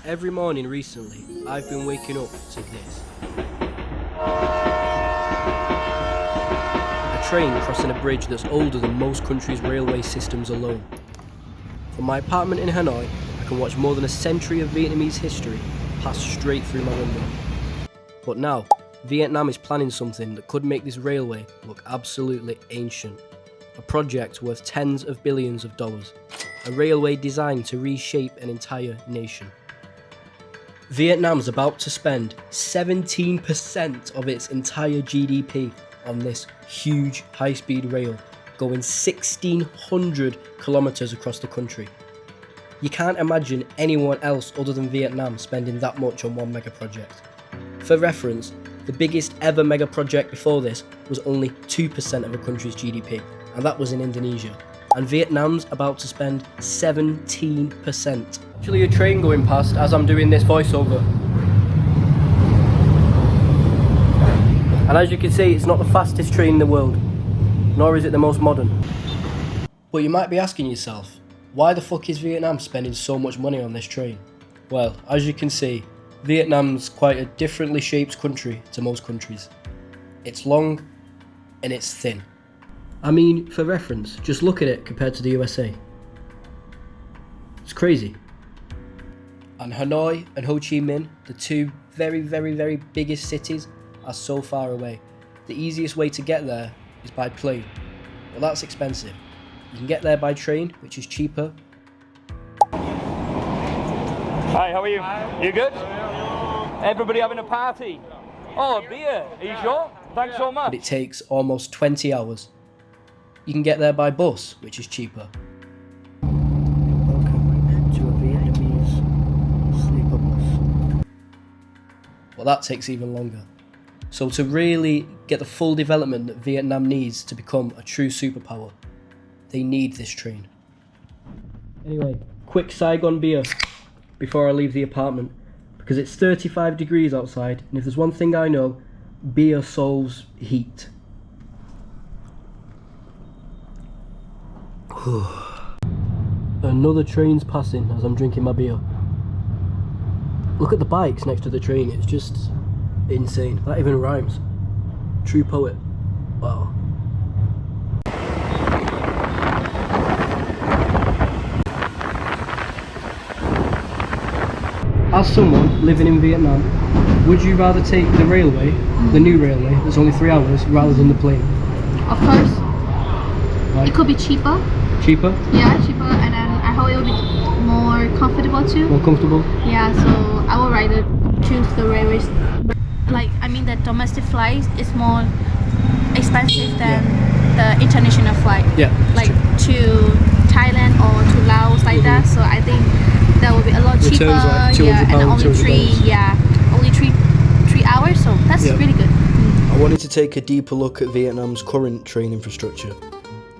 Every morning recently, I've been waking up to this. A train crossing a bridge that's older than most countries' railway systems alone. From my apartment in Hanoi, I can watch more than a century of Vietnamese history pass straight through my window. But now, Vietnam is planning something that could make this railway look absolutely ancient. A project worth tens of billions of dollars. A railway designed to reshape an entire nation. Vietnam's about to spend 17% of its entire GDP on this huge high-speed rail going 1,600 kilometers across the country. You can't imagine anyone else other than Vietnam spending that much on one mega project. For reference, the biggest ever mega project before this was only 2% of a country's GDP, and that was in Indonesia. And Vietnam's about to spend 17%. Actually a train going past as I'm doing this voiceover. And as you can see, it's not the fastest train in the world, nor is it the most modern. But you might be asking yourself, why the fuck is Vietnam spending so much money on this train? Well, as you can see, Vietnam's quite a differently shaped country to most countries. It's long and it's thin. I mean, for reference, just look at it compared to the USA. It's crazy. And Hanoi and Ho Chi Minh, the two very biggest cities, are so far away. The easiest way to get there is by plane. Well, that's expensive. You can get there by train, which is cheaper. Hi, how are you? Hi. You good? Everybody having a party? Oh, a beer. Are you sure? Thanks so much. But it takes almost 20 hours. You can get there by bus, which is cheaper. Welcome to a Vietnamese sleeper bus. Well, that takes even longer. So to really get the full development that Vietnam needs to become a true superpower, they need this train. Anyway, quick Saigon beer before I leave the apartment, because it's 35 degrees outside, and if there's one thing I know, beer solves heat. Another train's passing as I'm drinking my beer. Look at the bikes next to the train, it's just insane. That even rhymes. True poet. Wow. As someone living in Vietnam, would you rather take the railway, the new railway, that's only 3 hours, rather than the plane? Of course. Right. It could be cheaper. Cheaper? Yeah, cheaper, and then I hope it will be more comfortable too. More comfortable? Yeah, so I would rather choose the railways. Like, I mean, the domestic flight is more expensive than the international flight. Yeah. Like to Thailand or to Laos, like that. So I think that will be a lot cheaper. Like £200, yeah, and only three hours. So that's really good. I wanted to take a deeper look at Vietnam's current train infrastructure,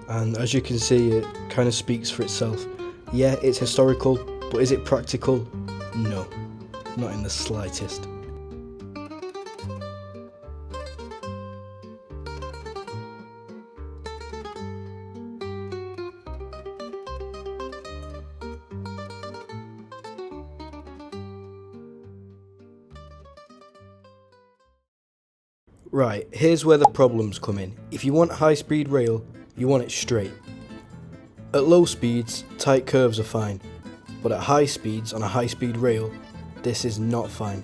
and as you can see, it kind of speaks for itself. Yeah, it's historical, but is it practical? No, not in the slightest. Right, here's where the problems come in. If you want high-speed rail, you want it straight. At low speeds, tight curves are fine, but at high speeds on a high-speed rail, this is not fine.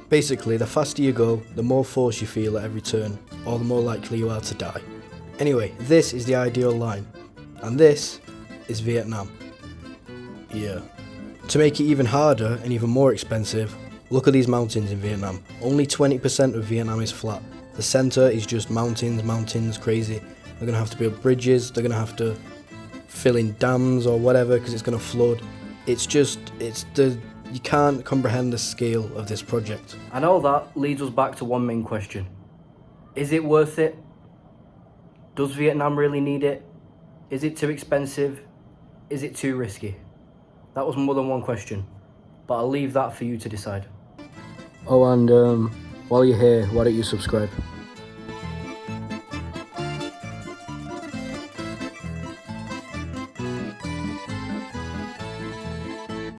Basically, the faster you go, the more force you feel at every turn, or the more likely you are to die. Anyway, this is the ideal line, and this is Vietnam. Yeah. To make it even harder and even more expensive, look at these mountains in Vietnam. Only 20% of Vietnam is flat. The centre is just mountains, crazy. They're going to have to build bridges, they're going to have to fill in dams or whatever because it's going to flood. You can't comprehend the scale of this project. And all that leads us back to one main question. Is it worth it? Does Vietnam really need it? Is it too expensive? Is it too risky? That was more than one question, but I'll leave that for you to decide. Oh, and while you're here, why don't you subscribe?